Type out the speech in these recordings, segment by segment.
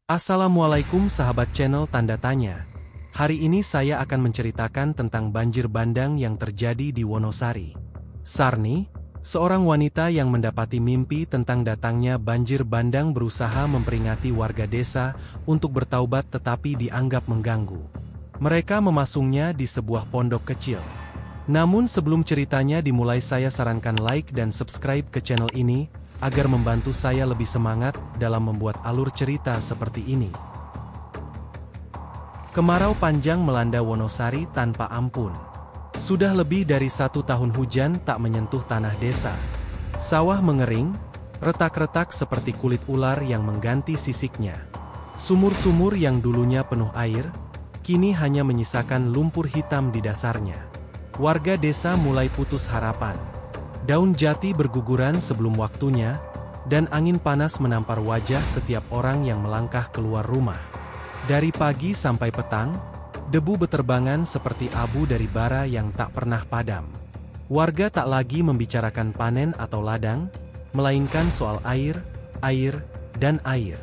Assalamualaikum sahabat channel Tanda Tanya. Hari ini saya akan menceritakan tentang banjir bandang yang terjadi di Wonosari. Sarni, seorang wanita yang mendapati mimpi tentang datangnya banjir bandang berusaha memperingati warga desa untuk bertaubat tetapi dianggap mengganggu. Mereka memasungnya di sebuah pondok kecil. Namun sebelum ceritanya dimulai saya sarankan like dan subscribe ke channel ini, agar membantu saya lebih semangat dalam membuat alur cerita seperti ini. Kemarau panjang melanda Wonosari tanpa ampun. Sudah lebih dari 1 tahun hujan tak menyentuh tanah desa. Sawah mengering, retak-retak seperti kulit ular yang mengganti sisiknya. Sumur-sumur yang dulunya penuh air, kini hanya menyisakan lumpur hitam di dasarnya. Warga desa mulai putus harapan. Daun jati berguguran sebelum waktunya, dan angin panas menampar wajah setiap orang yang melangkah keluar rumah. Dari pagi sampai petang, debu beterbangan seperti abu dari bara yang tak pernah padam. Warga tak lagi membicarakan panen atau ladang, melainkan soal air, dan air.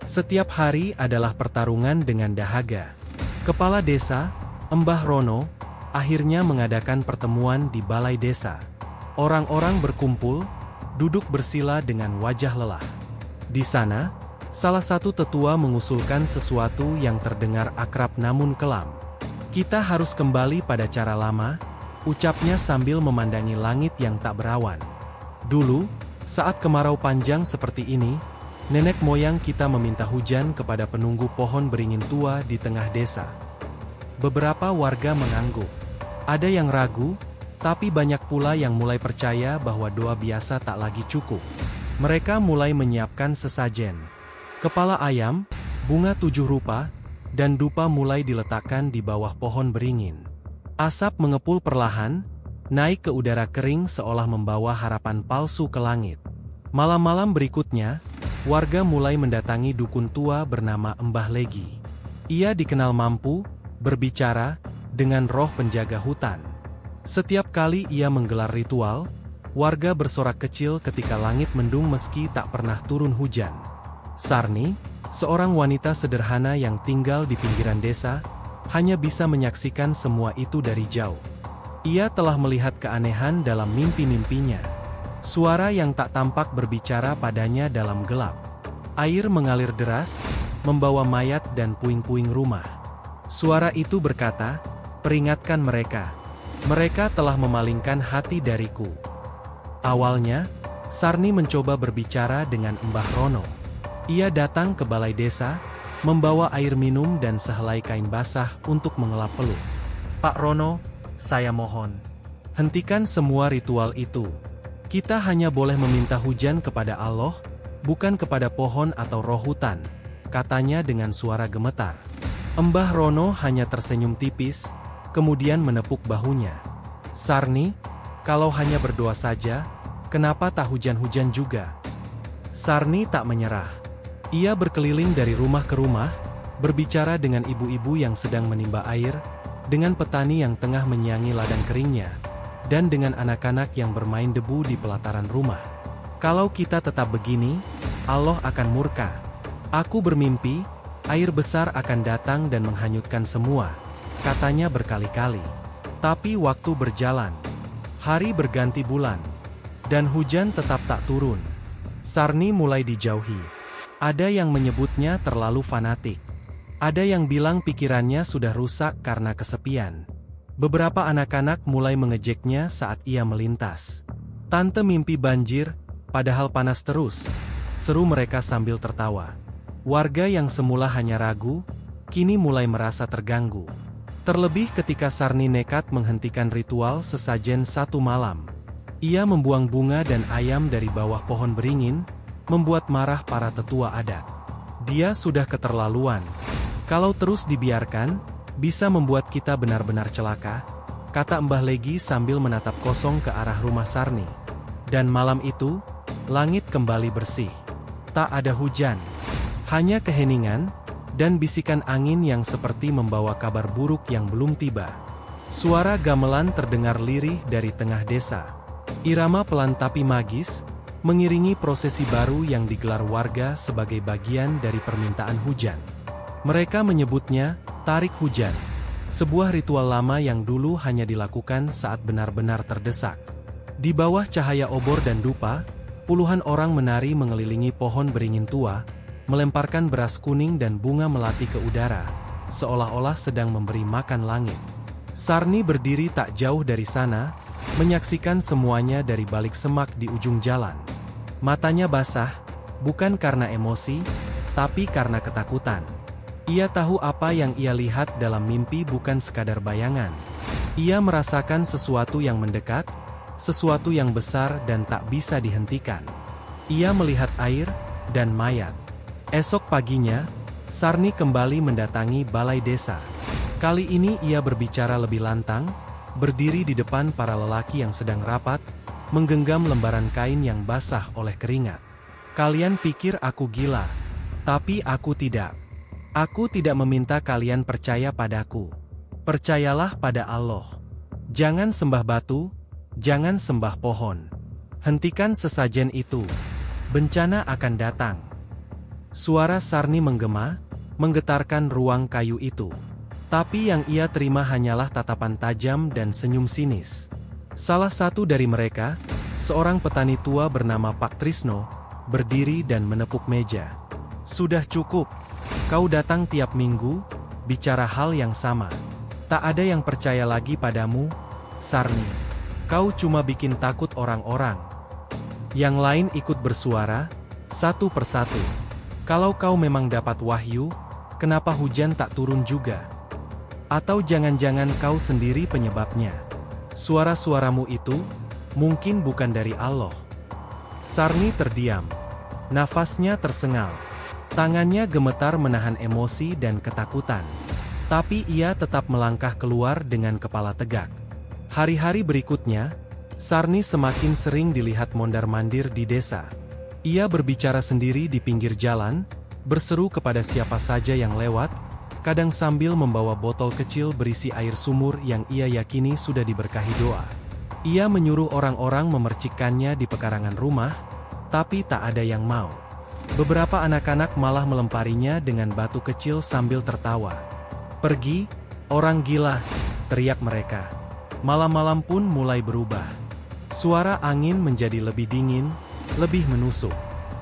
Setiap hari adalah pertarungan dengan dahaga. Kepala desa, Mbah Rono, akhirnya mengadakan pertemuan di balai desa. Orang-orang berkumpul, duduk bersila dengan wajah lelah. Di sana, salah satu tetua mengusulkan sesuatu yang terdengar akrab namun kelam. Kita harus kembali pada cara lama, ucapnya sambil memandangi langit yang tak berawan. Dulu, saat kemarau panjang seperti ini, nenek moyang kita meminta hujan kepada penunggu pohon beringin tua di tengah desa. Beberapa warga mengangguk. Ada yang ragu, tapi banyak pula yang mulai percaya bahwa doa biasa tak lagi cukup. Mereka mulai menyiapkan sesajen. Kepala ayam, bunga 7 rupa, dan dupa mulai diletakkan di bawah pohon beringin. Asap mengepul perlahan, naik ke udara kering seolah membawa harapan palsu ke langit. Malam-malam berikutnya, warga mulai mendatangi dukun tua bernama Mbah Legi. Ia dikenal mampu berbicara dengan roh penjaga hutan. Setiap kali ia menggelar ritual, warga bersorak kecil ketika langit mendung meski tak pernah turun hujan. Sarni, seorang wanita sederhana yang tinggal di pinggiran desa, hanya bisa menyaksikan semua itu dari jauh. Ia telah melihat keanehan dalam mimpi-mimpinya. Suara yang tak tampak berbicara padanya dalam gelap. Air mengalir deras, membawa mayat dan puing-puing rumah. Suara itu berkata, "Peringatkan mereka. Mereka telah memalingkan hati dariku." Awalnya, Sarni mencoba berbicara dengan Mbah Rono. Ia datang ke balai desa, membawa air minum dan sehelai kain basah untuk mengelap peluh. "Pak Rono, saya mohon, hentikan semua ritual itu. Kita hanya boleh meminta hujan kepada Allah, bukan kepada pohon atau roh hutan," katanya dengan suara gemetar. Mbah Rono hanya tersenyum tipis, kemudian menepuk bahunya. "Sarni, kalau hanya berdoa saja, kenapa tak hujan-hujan juga?" Sarni tak menyerah. Ia berkeliling dari rumah ke rumah, berbicara dengan ibu-ibu yang sedang menimba air, dengan petani yang tengah menyiangi ladang keringnya, dan dengan anak-anak yang bermain debu di pelataran rumah. "Kalau kita tetap begini, Allah akan murka. Aku bermimpi, air besar akan datang dan menghanyutkan semua," katanya berkali-kali. Tapi waktu berjalan, hari berganti bulan, dan hujan tetap tak turun. Sarni mulai dijauhi. Ada yang menyebutnya terlalu fanatik. Ada yang bilang pikirannya sudah rusak karena kesepian. Beberapa anak-anak mulai mengejeknya saat ia melintas. "Tante mimpi banjir, padahal panas terus," seru mereka sambil tertawa. Warga yang semula hanya ragu, kini mulai merasa terganggu. Terlebih ketika Sarni nekat menghentikan ritual sesajen 1 malam. Ia membuang bunga dan ayam dari bawah pohon beringin, membuat marah para tetua adat. Dia sudah keterlaluan. "Kalau terus dibiarkan, bisa membuat kita benar-benar celaka," kata Mbah Legi sambil menatap kosong ke arah rumah Sarni. Dan malam itu, langit kembali bersih. Tak ada hujan, hanya keheningan, dan bisikan angin yang seperti membawa kabar buruk yang belum tiba. Suara gamelan terdengar lirih dari tengah desa. Irama pelan tapi magis, mengiringi prosesi baru yang digelar warga sebagai bagian dari permintaan hujan. Mereka menyebutnya tarik hujan, sebuah ritual lama yang dulu hanya dilakukan saat benar-benar terdesak. Di bawah cahaya obor dan dupa, puluhan orang menari mengelilingi pohon beringin tua, melemparkan beras kuning dan bunga melati ke udara, seolah-olah sedang memberi makan langit. Sarni berdiri tak jauh dari sana, menyaksikan semuanya dari balik semak di ujung jalan. Matanya basah, bukan karena emosi, tapi karena ketakutan. Ia tahu apa yang ia lihat dalam mimpi bukan sekadar bayangan. Ia merasakan sesuatu yang mendekat, sesuatu yang besar dan tak bisa dihentikan. Ia melihat air dan mayat. Esok paginya, Sarni kembali mendatangi balai desa. Kali ini ia berbicara lebih lantang, berdiri di depan para lelaki yang sedang rapat, menggenggam lembaran kain yang basah oleh keringat. Kalian pikir aku gila, tapi aku tidak. Aku tidak meminta kalian percaya padaku. Percayalah pada Allah. Jangan sembah batu, jangan sembah pohon. Hentikan sesajen itu. Bencana akan datang. Suara Sarni menggema, menggetarkan ruang kayu itu. Tapi yang ia terima hanyalah tatapan tajam dan senyum sinis. Salah satu dari mereka, seorang petani tua bernama Pak Trisno, berdiri dan menepuk meja. Sudah cukup. Kau datang tiap minggu, bicara hal yang sama. Tak ada yang percaya lagi padamu, Sarni. Kau cuma bikin takut orang-orang. Yang lain ikut bersuara, satu persatu. Kalau kau memang dapat wahyu, kenapa hujan tak turun juga? Atau jangan-jangan kau sendiri penyebabnya? Suara-suaramu itu, mungkin bukan dari Allah. Sarni terdiam. Nafasnya tersengal. Tangannya gemetar menahan emosi dan ketakutan. Tapi ia tetap melangkah keluar dengan kepala tegak. Hari-hari berikutnya, Sarni semakin sering dilihat mondar-mandir di desa. Ia berbicara sendiri di pinggir jalan, berseru kepada siapa saja yang lewat, kadang sambil membawa botol kecil berisi air sumur yang ia yakini sudah diberkahi doa. Ia menyuruh orang-orang memercikkannya di pekarangan rumah, tapi tak ada yang mau. Beberapa anak-anak malah melemparinya dengan batu kecil sambil tertawa. "Pergi, orang gila!" teriak mereka. Malam-malam pun mulai berubah. Suara angin menjadi lebih dingin, lebih menusuk.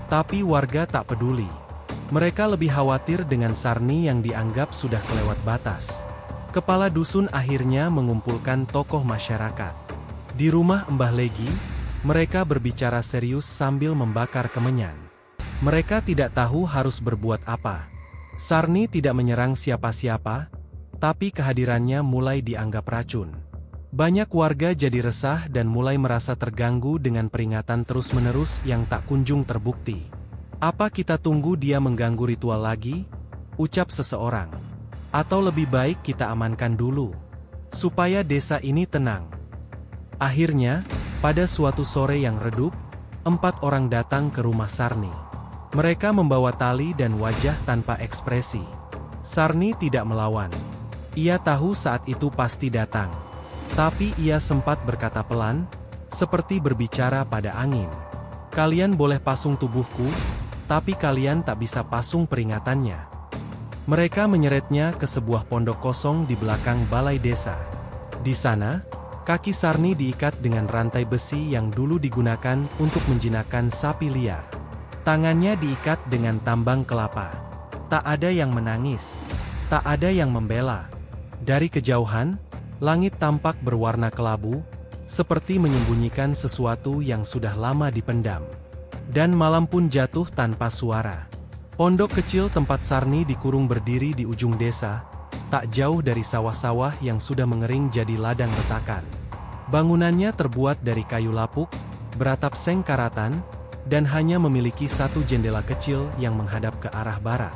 Tapi warga tak peduli. Mereka lebih khawatir dengan Sarni yang dianggap sudah kelewat batas. Kepala dusun akhirnya mengumpulkan tokoh masyarakat. Di rumah Mbah Legi, mereka berbicara serius sambil membakar kemenyan. Mereka tidak tahu harus berbuat apa. Sarni tidak menyerang siapa-siapa, tapi kehadirannya mulai dianggap racun. Banyak warga jadi resah dan mulai merasa terganggu dengan peringatan terus-menerus yang tak kunjung terbukti. "Apa kita tunggu dia mengganggu ritual lagi?" ucap seseorang. "Atau lebih baik kita amankan dulu, supaya desa ini tenang." Akhirnya, pada suatu sore yang redup, 4 orang datang ke rumah Sarni. Mereka membawa tali dan wajah tanpa ekspresi. Sarni tidak melawan. Ia tahu saat itu pasti datang. Tapi ia sempat berkata pelan, seperti berbicara pada angin. "Kalian boleh pasung tubuhku, tapi kalian tak bisa pasung peringatannya." Mereka menyeretnya ke sebuah pondok kosong di belakang balai desa. Di sana, kaki Sarni diikat dengan rantai besi yang dulu digunakan untuk menjinakkan sapi liar. Tangannya diikat dengan tambang kelapa. Tak ada yang menangis. Tak ada yang membela. Dari kejauhan, langit tampak berwarna kelabu, seperti menyembunyikan sesuatu yang sudah lama dipendam. Dan malam pun jatuh tanpa suara. Pondok kecil tempat Sarni dikurung berdiri di ujung desa, tak jauh dari sawah-sawah yang sudah mengering jadi ladang retakan. Bangunannya terbuat dari kayu lapuk, beratap seng karatan, dan hanya memiliki satu jendela kecil yang menghadap ke arah barat.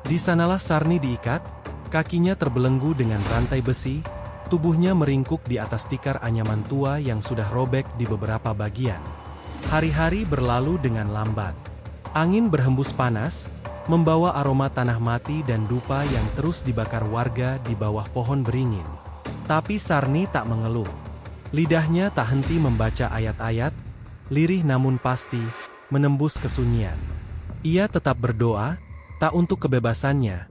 Di sanalah Sarni diikat, kakinya terbelenggu dengan rantai besi, tubuhnya meringkuk di atas tikar anyaman tua yang sudah robek di beberapa bagian. Hari-hari berlalu dengan lambat. Angin berhembus panas, membawa aroma tanah mati dan dupa yang terus dibakar warga di bawah pohon beringin. Tapi Sarni tak mengeluh. Lidahnya tak henti membaca ayat-ayat, lirih namun pasti, menembus kesunyian. Ia tetap berdoa, tak untuk kebebasannya,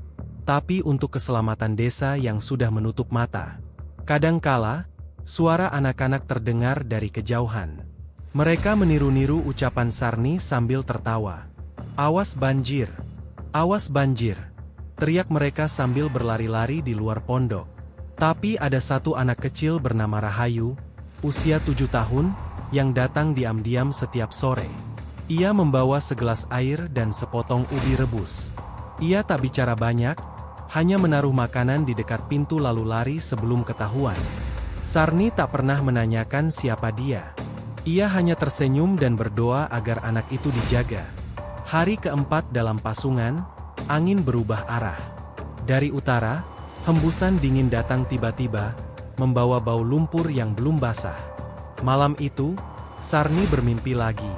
tapi untuk keselamatan desa yang sudah menutup mata. Kadangkala, suara anak-anak terdengar dari kejauhan. Mereka meniru-niru ucapan Sarni sambil tertawa. "Awas banjir! Awas banjir!" teriak mereka sambil berlari-lari di luar pondok. Tapi ada satu anak kecil bernama Rahayu, usia 7 tahun, yang datang diam-diam setiap sore. Ia membawa segelas air dan sepotong ubi rebus. Ia tak bicara banyak, hanya menaruh makanan di dekat pintu lalu lari sebelum ketahuan. Sarni tak pernah menanyakan siapa dia. Ia hanya tersenyum dan berdoa agar anak itu dijaga. Hari keempat dalam pasungan, angin berubah arah. Dari utara, hembusan dingin datang tiba-tiba, membawa bau lumpur yang belum basah. Malam itu, Sarni bermimpi lagi.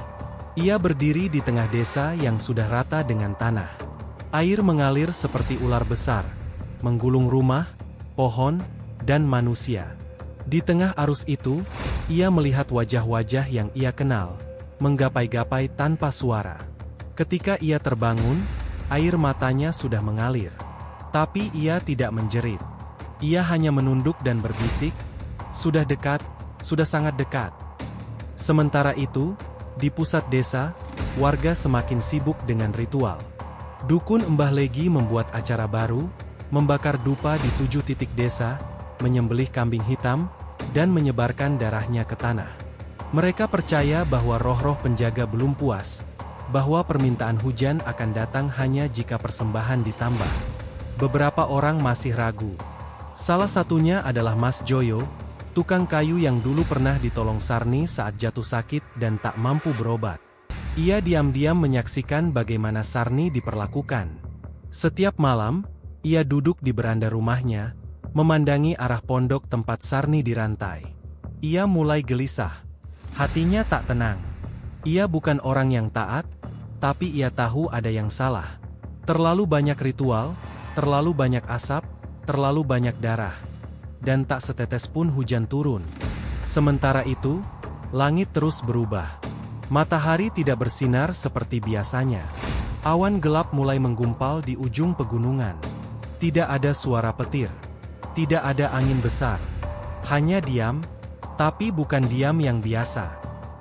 Ia berdiri di tengah desa yang sudah rata dengan tanah. Air mengalir seperti ular besar, menggulung rumah, pohon, dan manusia. Di tengah arus itu, ia melihat wajah-wajah yang ia kenal, menggapai-gapai tanpa suara. Ketika ia terbangun, air matanya sudah mengalir. Tapi ia tidak menjerit. Ia hanya menunduk dan berbisik, "Sudah dekat, sudah sangat dekat." Sementara itu, di pusat desa, warga semakin sibuk dengan ritual. Dukun Mbah Legi membuat acara baru, membakar dupa di 7 titik desa, menyembelih kambing hitam, dan menyebarkan darahnya ke tanah. Mereka percaya bahwa roh-roh penjaga belum puas, bahwa permintaan hujan akan datang hanya jika persembahan ditambah. Beberapa orang masih ragu. Salah satunya adalah Mas Joyo, tukang kayu yang dulu pernah ditolong Sarni saat jatuh sakit dan tak mampu berobat. Ia diam-diam menyaksikan bagaimana Sarni diperlakukan. Setiap malam, ia duduk di beranda rumahnya, memandangi arah pondok tempat Sarni dirantai. Ia mulai gelisah. Hatinya tak tenang. Ia bukan orang yang taat, tapi ia tahu ada yang salah. Terlalu banyak ritual, terlalu banyak asap, terlalu banyak darah. Dan tak setetes pun hujan turun. Sementara itu, langit terus berubah. Matahari tidak bersinar seperti biasanya. Awan gelap mulai menggumpal di ujung pegunungan. Tidak ada suara petir. Tidak ada angin besar. Hanya diam, tapi bukan diam yang biasa.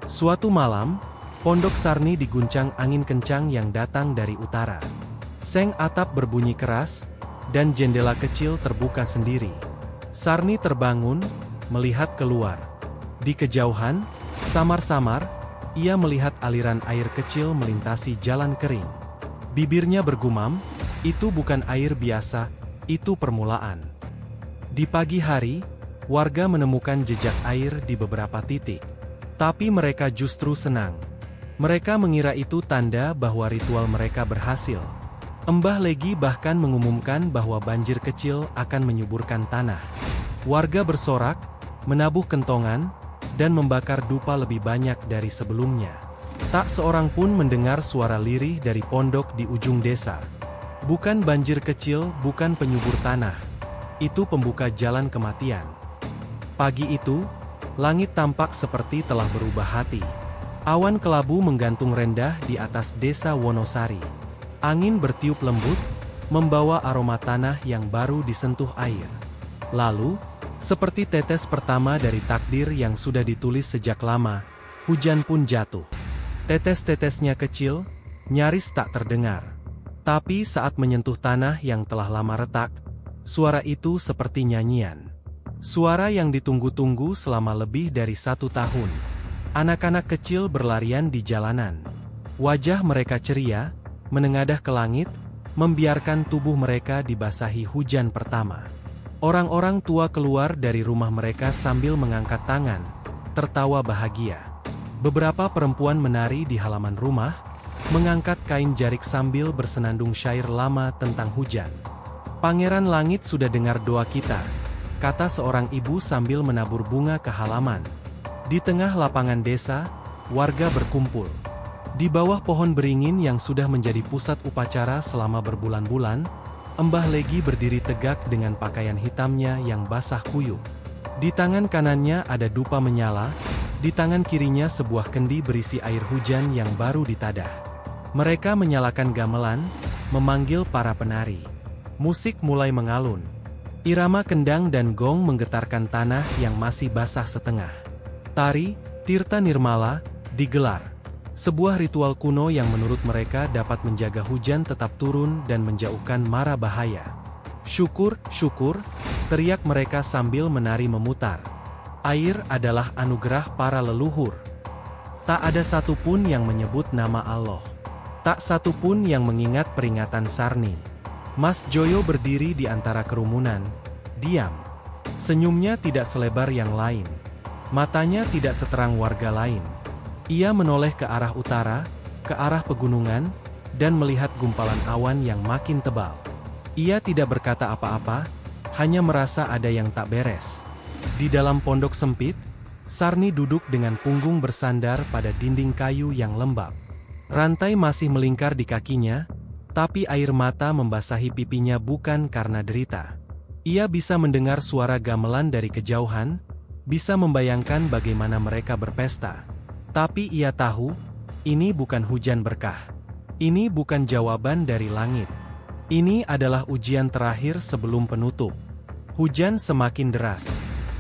Suatu malam, pondok Sarni diguncang angin kencang yang datang dari utara. Seng atap berbunyi keras, dan jendela kecil terbuka sendiri. Sarni terbangun, melihat keluar. Di kejauhan, samar-samar, ia melihat aliran air kecil melintasi jalan kering. Bibirnya bergumam, "Itu bukan air biasa, itu permulaan." Di pagi hari, warga menemukan jejak air di beberapa titik. Tapi mereka justru senang. Mereka mengira itu tanda bahwa ritual mereka berhasil. Mbah Legi bahkan mengumumkan bahwa banjir kecil akan menyuburkan tanah. Warga bersorak, menabuh kentongan, dan membakar dupa lebih banyak dari sebelumnya. Tak seorang pun mendengar suara lirih dari pondok di ujung desa. Bukan banjir kecil, bukan penyubur tanah. Itu pembuka jalan kematian. Pagi itu, langit tampak seperti telah berubah hati. Awan kelabu menggantung rendah di atas desa Wonosari. Angin bertiup lembut, membawa aroma tanah yang baru disentuh air. Lalu, seperti tetes pertama dari takdir yang sudah ditulis sejak lama, hujan pun jatuh. Tetes-tetesnya kecil, nyaris tak terdengar. Tapi saat menyentuh tanah yang telah lama retak, suara itu seperti nyanyian. Suara yang ditunggu-tunggu selama lebih dari 1 tahun. Anak-anak kecil berlarian di jalanan. Wajah mereka ceria, menengadah ke langit, membiarkan tubuh mereka dibasahi hujan pertama. Orang-orang tua keluar dari rumah mereka sambil mengangkat tangan, tertawa bahagia. Beberapa perempuan menari di halaman rumah, mengangkat kain jarik sambil bersenandung syair lama tentang hujan. "Pangeran Langit sudah dengar doa kita," kata seorang ibu sambil menabur bunga ke halaman. Di tengah lapangan desa, warga berkumpul. Di bawah pohon beringin yang sudah menjadi pusat upacara selama berbulan-bulan, Mbah Legi berdiri tegak dengan pakaian hitamnya yang basah kuyup. Di tangan kanannya ada dupa menyala, Di tangan kirinya sebuah kendi berisi air hujan yang baru ditadah. Mereka menyalakan gamelan, memanggil para penari. Musik mulai mengalun. Irama kendang dan gong menggetarkan tanah yang masih basah setengah. Tari, Tirta Nirmala, digelar. Sebuah ritual kuno yang menurut mereka dapat menjaga hujan tetap turun dan menjauhkan mara bahaya. Syukur, syukur, teriak mereka sambil menari memutar. Air adalah anugerah para leluhur. Tak ada satupun yang menyebut nama Allah. Tak satupun yang mengingat peringatan Sarni. Mas Joyo berdiri di antara kerumunan, diam. Senyumnya tidak selebar yang lain. Matanya tidak seterang warga lain. Ia menoleh ke arah utara, ke arah pegunungan, dan melihat gumpalan awan yang makin tebal. Ia tidak berkata apa-apa, hanya merasa ada yang tak beres. Di dalam pondok sempit, Sarni duduk dengan punggung bersandar pada dinding kayu yang lembab. Rantai masih melingkar di kakinya, tapi air mata membasahi pipinya bukan karena derita. Ia bisa mendengar suara gamelan dari kejauhan, bisa membayangkan bagaimana mereka berpesta. Tapi ia tahu, ini bukan hujan berkah. Ini bukan jawaban dari langit. Ini adalah ujian terakhir sebelum penutup. Hujan semakin deras.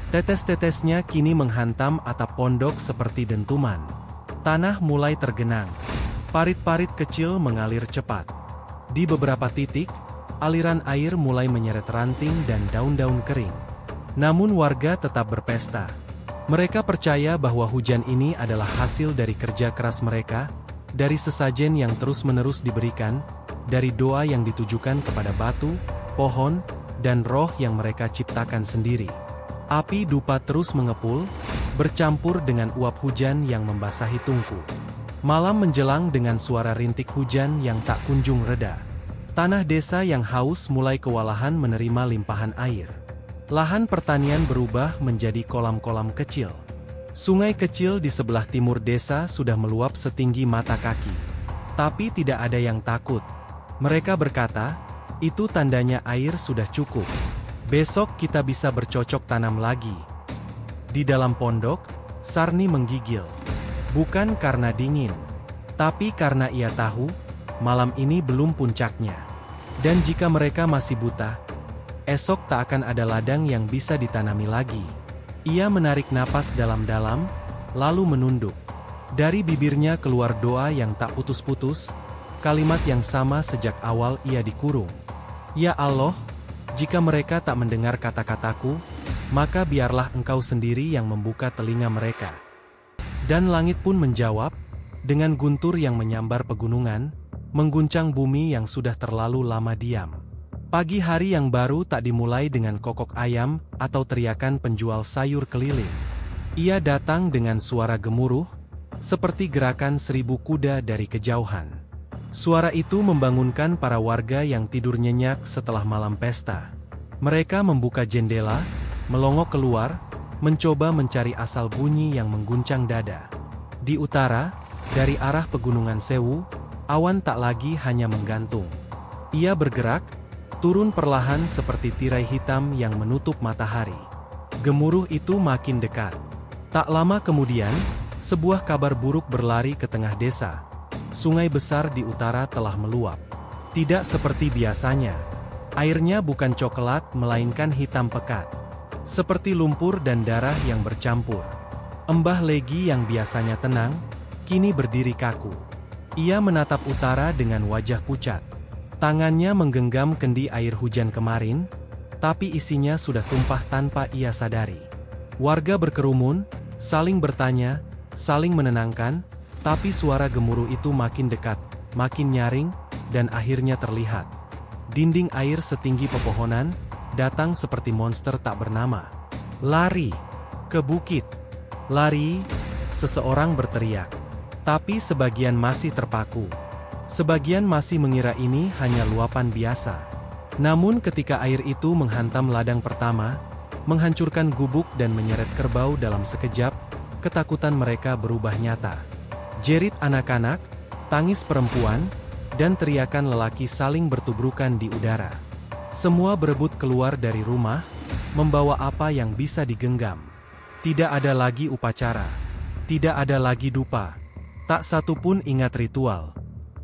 Tetes-tetesnya kini menghantam atap pondok seperti dentuman. Tanah mulai tergenang. Parit-parit kecil mengalir cepat. Di beberapa titik, aliran air mulai menyeret ranting dan daun-daun kering. Namun warga tetap berpesta. Mereka percaya bahwa hujan ini adalah hasil dari kerja keras mereka, dari sesajen yang terus-menerus diberikan, dari doa yang ditujukan kepada batu, pohon, dan roh yang mereka ciptakan sendiri. Api dupa terus mengepul, bercampur dengan uap hujan yang membasahi tungku. Malam menjelang dengan suara rintik hujan yang tak kunjung reda. Tanah desa yang haus mulai kewalahan menerima limpahan air. Lahan pertanian berubah menjadi kolam-kolam kecil. Sungai kecil di sebelah timur desa sudah meluap setinggi mata kaki. Tapi tidak ada yang takut. Mereka berkata, itu tandanya air sudah cukup. Besok kita bisa bercocok tanam lagi. Di dalam pondok, Sarni menggigil. Bukan karena dingin, tapi karena ia tahu, malam ini belum puncaknya. Dan jika mereka masih buta, esok tak akan ada ladang yang bisa ditanami lagi. Ia menarik napas dalam-dalam, lalu menunduk. Dari bibirnya keluar doa yang tak putus-putus, kalimat yang sama sejak awal ia dikurung. Ya Allah, jika mereka tak mendengar kata-kataku, maka biarlah Engkau sendiri yang membuka telinga mereka. Dan langit pun menjawab, dengan guntur yang menyambar pegunungan, mengguncang bumi yang sudah terlalu lama diam. Pagi hari yang baru tak dimulai dengan kokok ayam atau teriakan penjual sayur keliling. Ia datang dengan suara gemuruh, seperti gerakan 1000 kuda dari kejauhan. Suara itu membangunkan para warga yang tidur nyenyak setelah malam pesta. Mereka membuka jendela, melongok keluar, mencoba mencari asal bunyi yang mengguncang dada. Di utara, dari arah pegunungan Sewu, awan tak lagi hanya menggantung. Ia bergerak, turun perlahan seperti tirai hitam yang menutup matahari. Gemuruh itu makin dekat. Tak lama kemudian, sebuah kabar buruk berlari ke tengah desa. Sungai besar di utara telah meluap. Tidak seperti biasanya. Airnya bukan coklat melainkan hitam pekat. Seperti lumpur dan darah yang bercampur. Embah Legi yang biasanya tenang, kini berdiri kaku. Ia menatap utara dengan wajah pucat. Tangannya menggenggam kendi air hujan kemarin, tapi isinya sudah tumpah tanpa ia sadari. Warga berkerumun, saling bertanya, saling menenangkan, tapi suara gemuruh itu makin dekat, makin nyaring, dan akhirnya terlihat. Dinding air setinggi pepohonan, datang seperti monster tak bernama. Lari! Ke bukit! Lari! Seseorang berteriak. Tapi sebagian masih terpaku. Sebagian masih mengira ini hanya luapan biasa. Namun ketika air itu menghantam ladang pertama, menghancurkan gubuk dan menyeret kerbau dalam sekejap, ketakutan mereka berubah nyata. Jerit anak-anak, tangis perempuan, dan teriakan lelaki saling bertubrukan di udara. Semua berebut keluar dari rumah, membawa apa yang bisa digenggam. Tidak ada lagi upacara. Tidak ada lagi dupa. Tak satu pun ingat ritual.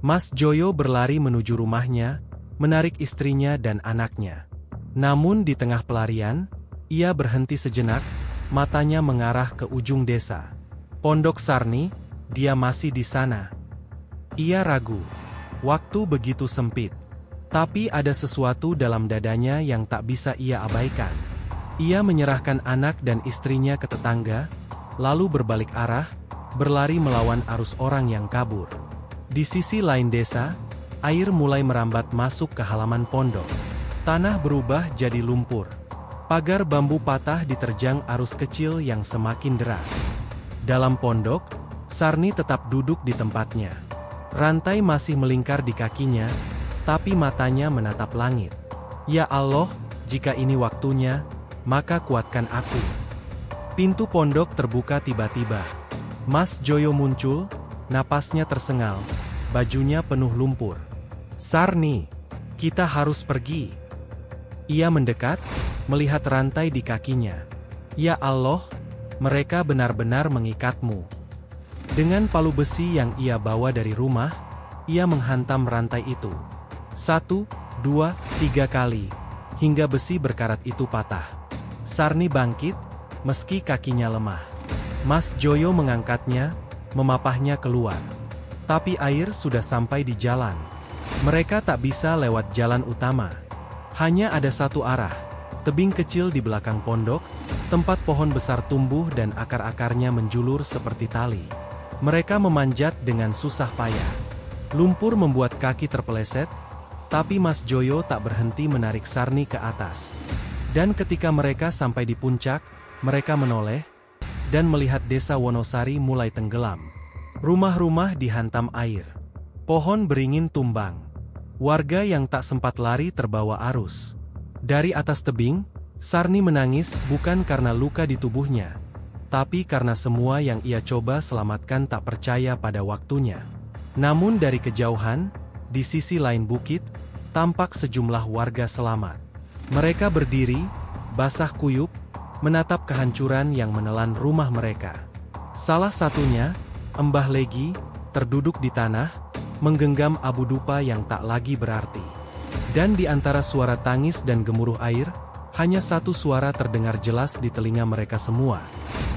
Mas Joyo berlari menuju rumahnya, menarik istrinya dan anaknya. Namun di tengah pelarian, ia berhenti sejenak, matanya mengarah ke ujung desa. Pondok Sarni, dia masih di sana. Ia ragu. Waktu begitu sempit. Tapi ada sesuatu dalam dadanya yang tak bisa ia abaikan. Ia menyerahkan anak dan istrinya ke tetangga, lalu berbalik arah, berlari melawan arus orang yang kabur. Di sisi lain desa, air mulai merambat masuk ke halaman pondok. Tanah berubah jadi lumpur. Pagar bambu patah diterjang arus kecil yang semakin deras. Dalam pondok, Sarni tetap duduk di tempatnya. Rantai masih melingkar di kakinya, tapi matanya menatap langit. Ya Allah, jika ini waktunya, maka kuatkan aku. Pintu pondok terbuka tiba-tiba. Mas Joyo muncul, napasnya tersengal, bajunya penuh lumpur. Sarni, kita harus pergi. Ia mendekat, melihat rantai di kakinya. Ya Allah, mereka benar-benar mengikatmu. Dengan palu besi yang ia bawa dari rumah, ia menghantam rantai itu. 1, 2, 3 kali, hingga besi berkarat itu patah. Sarni bangkit, meski kakinya lemah. Mas Joyo mengangkatnya, memapahnya keluar. Tapi air sudah sampai di jalan. Mereka tak bisa lewat jalan utama. Hanya ada satu arah, tebing kecil di belakang pondok, tempat pohon besar tumbuh dan akar-akarnya menjulur seperti tali. Mereka memanjat dengan susah payah. Lumpur membuat kaki terpeleset, tapi Mas Joyo tak berhenti menarik Sarni ke atas. Dan ketika mereka sampai di puncak, mereka menoleh, dan melihat desa Wonosari mulai tenggelam. Rumah-rumah dihantam air. Pohon beringin tumbang. Warga yang tak sempat lari terbawa arus. Dari atas tebing, Sarni menangis bukan karena luka di tubuhnya, tapi karena semua yang ia coba selamatkan tak percaya pada waktunya. Namun dari kejauhan, di sisi lain bukit, tampak sejumlah warga selamat. Mereka berdiri, basah kuyup, menatap kehancuran yang menelan rumah mereka. Salah satunya, Mbah Legi, terduduk di tanah, menggenggam abu dupa yang tak lagi berarti. Dan di antara suara tangis dan gemuruh air, hanya satu suara terdengar jelas di telinga mereka semua.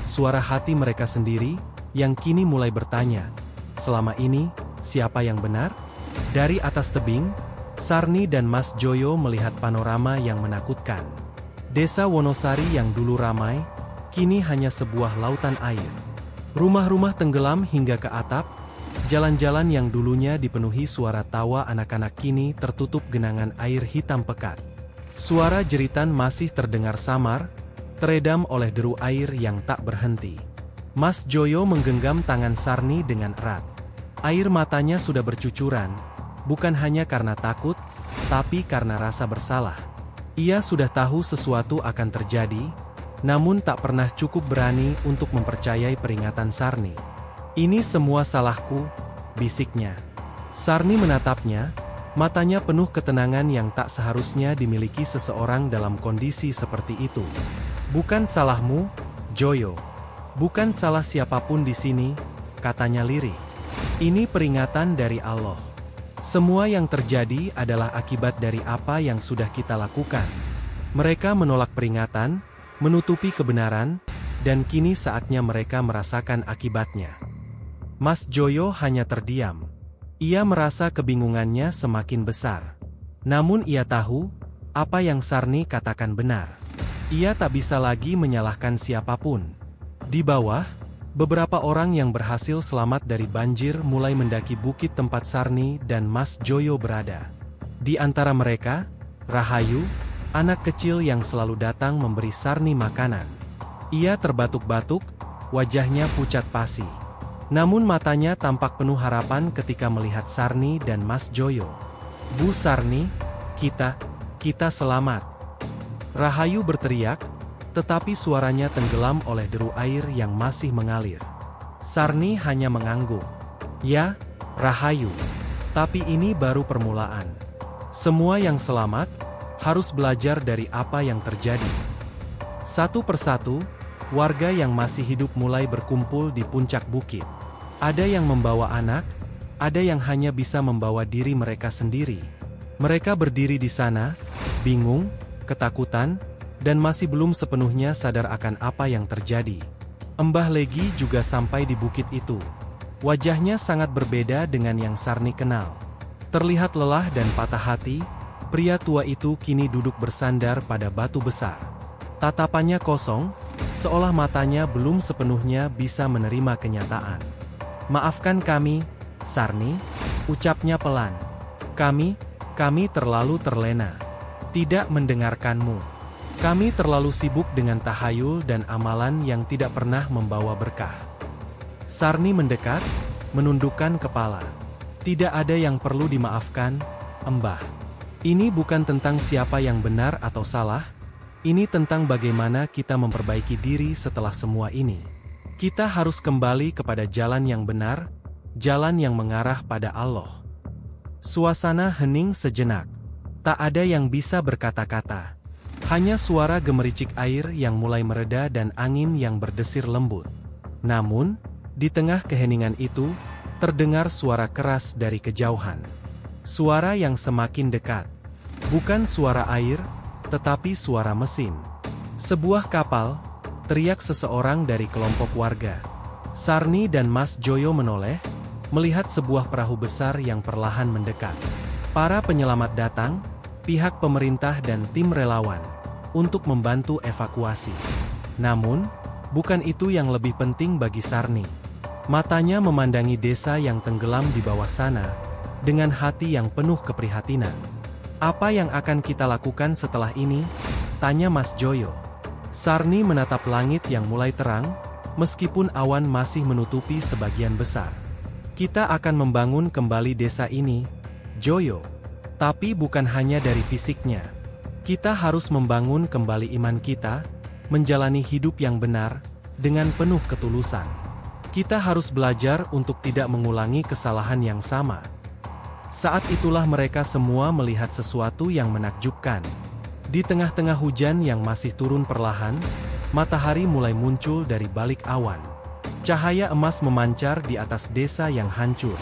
Suara hati mereka sendiri, yang kini mulai bertanya, selama ini, siapa yang benar? Dari atas tebing, Sarni dan Mas Joyo melihat panorama yang menakutkan. Desa Wonosari yang dulu ramai, kini hanya sebuah lautan air. Rumah-rumah tenggelam hingga ke atap, jalan-jalan yang dulunya dipenuhi suara tawa anak-anak kini tertutup genangan air hitam pekat. Suara jeritan masih terdengar samar, teredam oleh deru air yang tak berhenti. Mas Joyo menggenggam tangan Sarni dengan erat. Air matanya sudah bercucuran, bukan hanya karena takut, tapi karena rasa bersalah. Ia sudah tahu sesuatu akan terjadi, namun tak pernah cukup berani untuk mempercayai peringatan Sarni. Ini semua salahku, bisiknya. Sarni menatapnya, matanya penuh ketenangan yang tak seharusnya dimiliki seseorang dalam kondisi seperti itu. Bukan salahmu, Joyo. Bukan salah siapapun di sini, katanya lirih. Ini peringatan dari Allah. Semua yang terjadi adalah akibat dari apa yang sudah kita lakukan. Mereka menolak peringatan, menutupi kebenaran, dan kini saatnya mereka merasakan akibatnya. Mas Joyo hanya terdiam. Ia merasa kebingungannya semakin besar. Namun ia tahu, apa yang Sarni katakan benar. Ia tak bisa lagi menyalahkan siapapun. Di bawah, beberapa orang yang berhasil selamat dari banjir mulai mendaki bukit tempat Sarni dan Mas Joyo berada. Di antara mereka, Rahayu, anak kecil yang selalu datang memberi Sarni makanan. Ia terbatuk-batuk, wajahnya pucat pasi. Namun matanya tampak penuh harapan ketika melihat Sarni dan Mas Joyo. Bu Sarni, kita selamat. Rahayu berteriak, tetapi suaranya tenggelam oleh deru air yang masih mengalir. Sarni hanya mengangguk. Ya, Rahayu. Tapi ini baru permulaan. Semua yang selamat, harus belajar dari apa yang terjadi. Satu persatu, warga yang masih hidup mulai berkumpul di puncak bukit. Ada yang membawa anak, ada yang hanya bisa membawa diri mereka sendiri. Mereka berdiri di sana, bingung, ketakutan, dan masih belum sepenuhnya sadar akan apa yang terjadi. Mbah Legi juga sampai di bukit itu. Wajahnya sangat berbeda dengan yang Sarni kenal. Terlihat lelah dan patah hati, pria tua itu kini duduk bersandar pada batu besar. Tatapannya kosong, seolah matanya belum sepenuhnya bisa menerima kenyataan. "Maafkan kami, Sarni," ucapnya pelan. Kami terlalu terlena. Tidak mendengarkanmu. Kami terlalu sibuk dengan tahayul dan amalan yang tidak pernah membawa berkah." Sarni mendekat, menundukkan kepala. "Tidak ada yang perlu dimaafkan, Mbah. Ini bukan tentang siapa yang benar atau salah. Ini tentang bagaimana kita memperbaiki diri setelah semua ini. Kita harus kembali kepada jalan yang benar, jalan yang mengarah pada Allah." Suasana hening sejenak. Tak ada yang bisa berkata-kata. Hanya suara gemericik air yang mulai mereda dan angin yang berdesir lembut. Namun, di tengah keheningan itu, terdengar suara keras dari kejauhan. Suara yang semakin dekat. Bukan suara air, tetapi suara mesin. "Sebuah kapal," teriak seseorang dari kelompok warga. Sarni dan Mas Joyo menoleh, melihat sebuah perahu besar yang perlahan mendekat. Para penyelamat datang, pihak pemerintah dan tim relawan, untuk membantu evakuasi. Namun, bukan itu yang lebih penting bagi Sarni. Matanya memandangi desa yang tenggelam di bawah sana, dengan hati yang penuh keprihatinan. "Apa yang akan kita lakukan setelah ini?" tanya Mas Joyo. Sarni menatap langit yang mulai terang, meskipun awan masih menutupi sebagian besar. "Kita akan membangun kembali desa ini, Joyo. Tapi bukan hanya dari fisiknya. Kita harus membangun kembali iman kita, menjalani hidup yang benar, dengan penuh ketulusan. Kita harus belajar untuk tidak mengulangi kesalahan yang sama." Saat itulah mereka semua melihat sesuatu yang menakjubkan. Di tengah-tengah hujan yang masih turun perlahan, matahari mulai muncul dari balik awan. Cahaya emas memancar di atas desa yang hancur.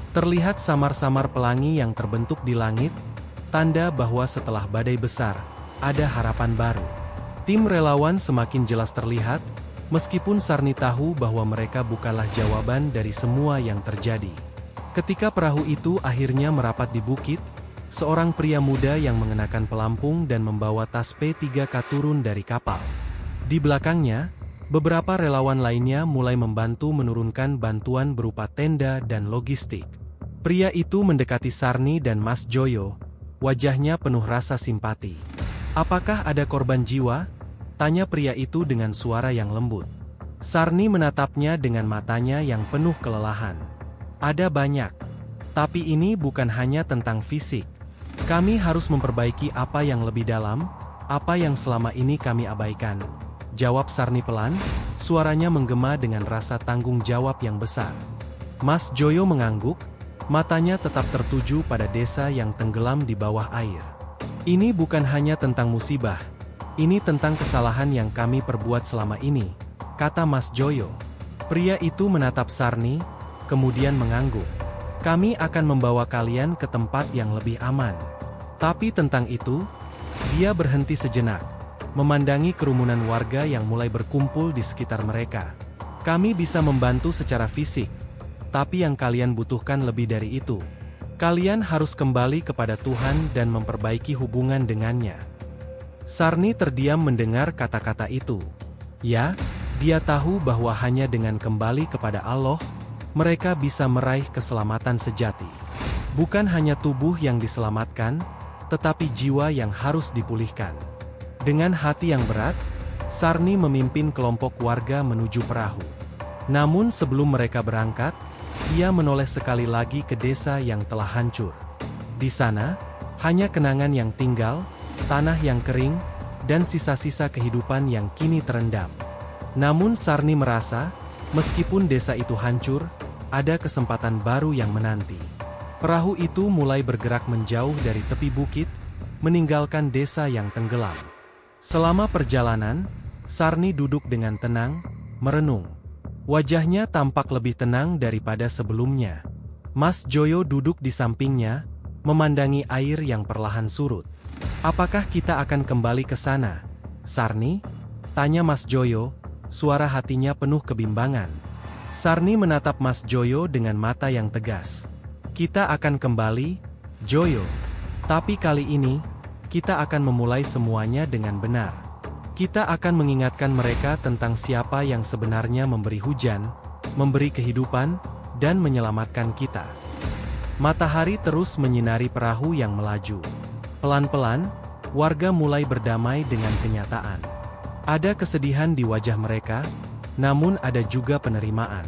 Terlihat samar-samar pelangi yang terbentuk di langit, tanda bahwa setelah badai besar, ada harapan baru. Tim relawan semakin jelas terlihat, meskipun Sarni tahu bahwa mereka bukanlah jawaban dari semua yang terjadi. Ketika perahu itu akhirnya merapat di bukit, seorang pria muda yang mengenakan pelampung dan membawa tas P3K turun dari kapal. Di belakangnya, beberapa relawan lainnya mulai membantu menurunkan bantuan berupa tenda dan logistik. Pria itu mendekati Sarni dan Mas Joyo, wajahnya penuh rasa simpati. "Apakah ada korban jiwa?" tanya pria itu dengan suara yang lembut. Sarni menatapnya dengan matanya yang penuh kelelahan. "Ada banyak. Tapi ini bukan hanya tentang fisik. Kami harus memperbaiki apa yang lebih dalam, apa yang selama ini kami abaikan," jawab Sarni pelan, suaranya menggema dengan rasa tanggung jawab yang besar. Mas Joyo mengangguk, matanya tetap tertuju pada desa yang tenggelam di bawah air. "Ini bukan hanya tentang musibah. Ini tentang kesalahan yang kami perbuat selama ini," kata Mas Joyo. Pria itu menatap Sarni, kemudian mengangguk. "Kami akan membawa kalian ke tempat yang lebih aman." Tapi tentang itu, dia berhenti sejenak, memandangi kerumunan warga yang mulai berkumpul di sekitar mereka. "Kami bisa membantu secara fisik, tapi yang kalian butuhkan lebih dari itu. Kalian harus kembali kepada Tuhan dan memperbaiki hubungan dengannya." Sarni terdiam mendengar kata-kata itu. Ya, dia tahu bahwa hanya dengan kembali kepada Allah, mereka bisa meraih keselamatan sejati. Bukan hanya tubuh yang diselamatkan, tetapi jiwa yang harus dipulihkan. Dengan hati yang berat, Sarni memimpin kelompok warga menuju perahu. Namun sebelum mereka berangkat, ia menoleh sekali lagi ke desa yang telah hancur. Di sana, hanya kenangan yang tinggal, tanah yang kering, dan sisa-sisa kehidupan yang kini terendam. Namun Sarni merasa, meskipun desa itu hancur, ada kesempatan baru yang menanti. Perahu itu mulai bergerak menjauh dari tepi bukit, meninggalkan desa yang tenggelam. Selama perjalanan, Sarni duduk dengan tenang, merenung. Wajahnya tampak lebih tenang daripada sebelumnya. Mas Joyo duduk di sampingnya, memandangi air yang perlahan surut. "Apakah kita akan kembali ke sana, Sarni?" tanya Mas Joyo, suara hatinya penuh kebimbangan. Sarni menatap Mas Joyo dengan mata yang tegas. "Kita akan kembali, Joyo. Tapi kali ini, kita akan memulai semuanya dengan benar. Kita akan mengingatkan mereka tentang siapa yang sebenarnya memberi hujan, memberi kehidupan, dan menyelamatkan kita." Matahari terus menyinari perahu yang melaju. Pelan-pelan, warga mulai berdamai dengan kenyataan. Ada kesedihan di wajah mereka, namun ada juga penerimaan.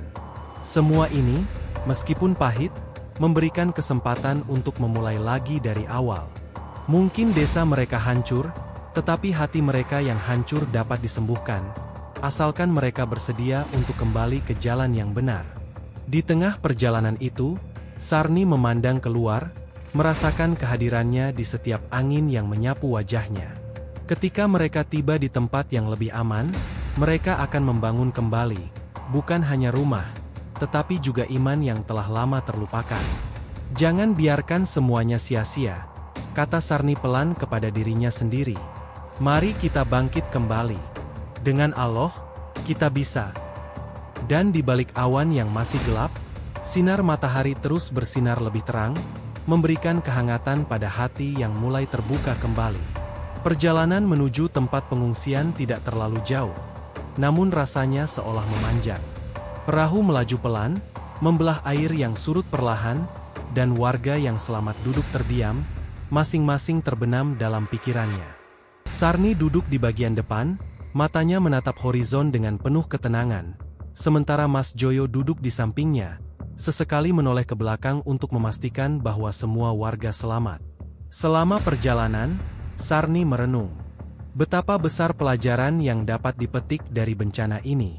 Semua ini, meskipun pahit, memberikan kesempatan untuk memulai lagi dari awal. Mungkin desa mereka hancur, tetapi hati mereka yang hancur dapat disembuhkan, asalkan mereka bersedia untuk kembali ke jalan yang benar. Di tengah perjalanan itu, Sarni memandang keluar, merasakan kehadirannya di setiap angin yang menyapu wajahnya. Ketika mereka tiba di tempat yang lebih aman, mereka akan membangun kembali, bukan hanya rumah, tetapi juga iman yang telah lama terlupakan. "Jangan biarkan semuanya sia-sia," kata Sarni pelan kepada dirinya sendiri. "Mari kita bangkit kembali. Dengan Allah, kita bisa." Dan di balik awan yang masih gelap, sinar matahari terus bersinar lebih terang, memberikan kehangatan pada hati yang mulai terbuka kembali. Perjalanan menuju tempat pengungsian tidak terlalu jauh, namun rasanya seolah memanjang. Perahu melaju pelan, membelah air yang surut perlahan, dan warga yang selamat duduk terdiam, masing-masing terbenam dalam pikirannya. Sarni duduk di bagian depan, matanya menatap horizon dengan penuh ketenangan, sementara Mas Joyo duduk di sampingnya, sesekali menoleh ke belakang untuk memastikan bahwa semua warga selamat. Selama perjalanan, Sarni merenung. Betapa besar pelajaran yang dapat dipetik dari bencana ini.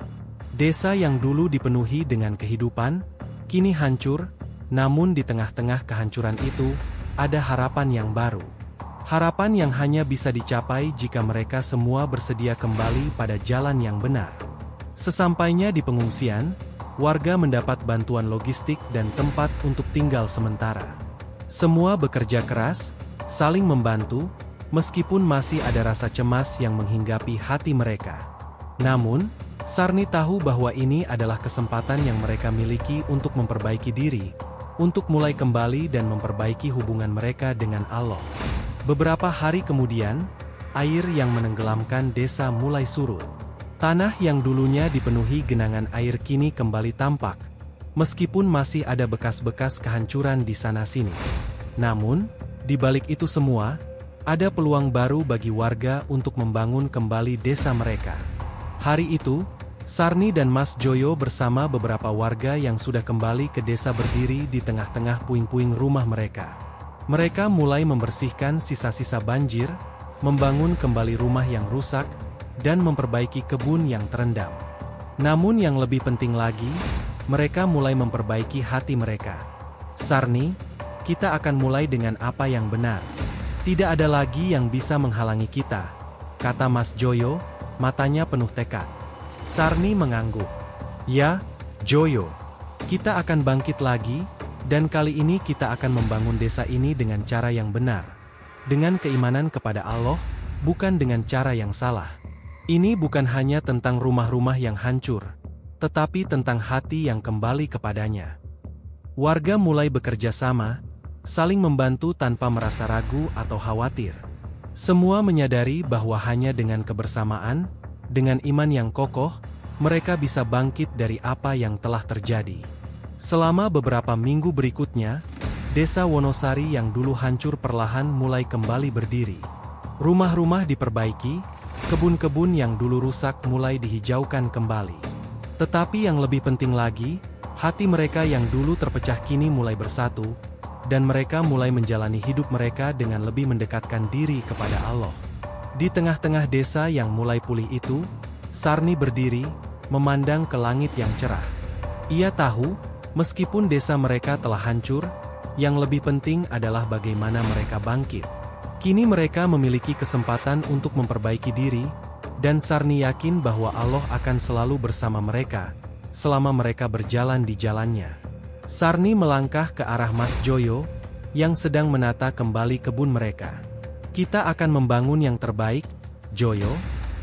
Desa yang dulu dipenuhi dengan kehidupan, kini hancur, namun di tengah-tengah kehancuran itu, ada harapan yang baru. Harapan yang hanya bisa dicapai jika mereka semua bersedia kembali pada jalan yang benar. Sesampainya di pengungsian, warga mendapat bantuan logistik dan tempat untuk tinggal sementara. Semua bekerja keras, saling membantu, meskipun masih ada rasa cemas yang menghinggapi hati mereka. Namun, Sarni tahu bahwa ini adalah kesempatan yang mereka miliki untuk memperbaiki diri, untuk mulai kembali dan memperbaiki hubungan mereka dengan Allah. Beberapa hari kemudian, air yang menenggelamkan desa mulai surut. Tanah yang dulunya dipenuhi genangan air kini kembali tampak, meskipun masih ada bekas-bekas kehancuran di sana-sini. Namun, di balik itu semua, ada peluang baru bagi warga untuk membangun kembali desa mereka. Hari itu, Sarni dan Mas Joyo bersama beberapa warga yang sudah kembali ke desa berdiri di tengah-tengah puing-puing rumah mereka. Mereka mulai membersihkan sisa-sisa banjir, membangun kembali rumah yang rusak, dan memperbaiki kebun yang terendam. Namun yang lebih penting lagi, mereka mulai memperbaiki hati mereka. "Sarni, kita akan mulai dengan apa yang benar. Tidak ada lagi yang bisa menghalangi kita," kata Mas Joyo, matanya penuh tekad. Sarni mengangguk. "Ya, Joyo. Kita akan bangkit lagi, dan kali ini kita akan membangun desa ini dengan cara yang benar. Dengan keimanan kepada Allah, bukan dengan cara yang salah. Ini bukan hanya tentang rumah-rumah yang hancur, tetapi tentang hati yang kembali kepadanya." Warga mulai bekerja sama, saling membantu tanpa merasa ragu atau khawatir. Semua menyadari bahwa hanya dengan kebersamaan, dengan iman yang kokoh, mereka bisa bangkit dari apa yang telah terjadi. Selama beberapa minggu berikutnya, desa Wonosari yang dulu hancur perlahan mulai kembali berdiri. Rumah-rumah diperbaiki, kebun-kebun yang dulu rusak mulai dihijaukan kembali. Tetapi yang lebih penting lagi, hati mereka yang dulu terpecah kini mulai bersatu, dan mereka mulai menjalani hidup mereka dengan lebih mendekatkan diri kepada Allah. Di tengah-tengah desa yang mulai pulih itu, Sarni berdiri, memandang ke langit yang cerah. Ia tahu, meskipun desa mereka telah hancur, yang lebih penting adalah bagaimana mereka bangkit. Kini mereka memiliki kesempatan untuk memperbaiki diri, Dan Sarni yakin bahwa Allah akan selalu bersama mereka, selama mereka berjalan di jalannya. Sarni melangkah ke arah Mas Joyo, yang sedang menata kembali kebun mereka. "Kita akan membangun yang terbaik, Joyo,"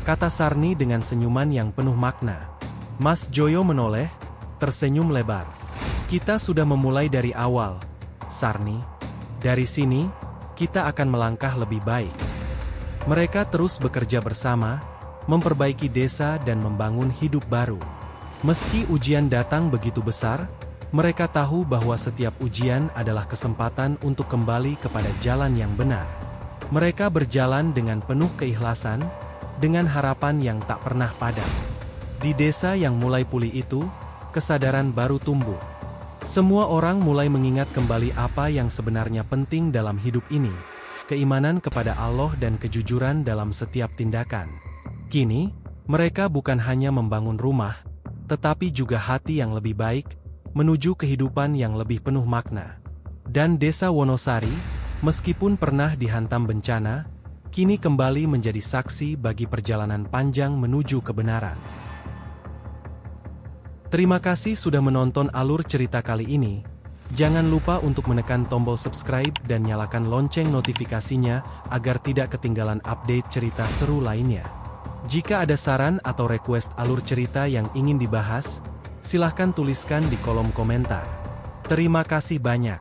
kata Sarni dengan senyuman yang penuh makna. Mas Joyo menoleh, tersenyum lebar. "Kita sudah memulai dari awal, Sarni. Dari sini, kita akan melangkah lebih baik." Mereka terus bekerja bersama, memperbaiki desa dan membangun hidup baru. Meski ujian datang begitu besar, mereka tahu bahwa setiap ujian adalah kesempatan untuk kembali kepada jalan yang benar. Mereka berjalan dengan penuh keikhlasan, dengan harapan yang tak pernah padam. Di desa yang mulai pulih itu, kesadaran baru tumbuh. Semua orang mulai mengingat kembali apa yang sebenarnya penting dalam hidup ini, keimanan kepada Allah dan kejujuran dalam setiap tindakan. Kini, mereka bukan hanya membangun rumah, tetapi juga hati yang lebih baik, menuju kehidupan yang lebih penuh makna. Dan desa Wonosari, meskipun pernah dihantam bencana, kini kembali menjadi saksi bagi perjalanan panjang menuju kebenaran. Terima kasih sudah menonton alur cerita kali ini. Jangan lupa untuk menekan tombol subscribe dan nyalakan lonceng notifikasinya agar tidak ketinggalan update cerita seru lainnya. Jika ada saran atau request alur cerita yang ingin dibahas, silahkan tuliskan di kolom komentar. Terima kasih banyak.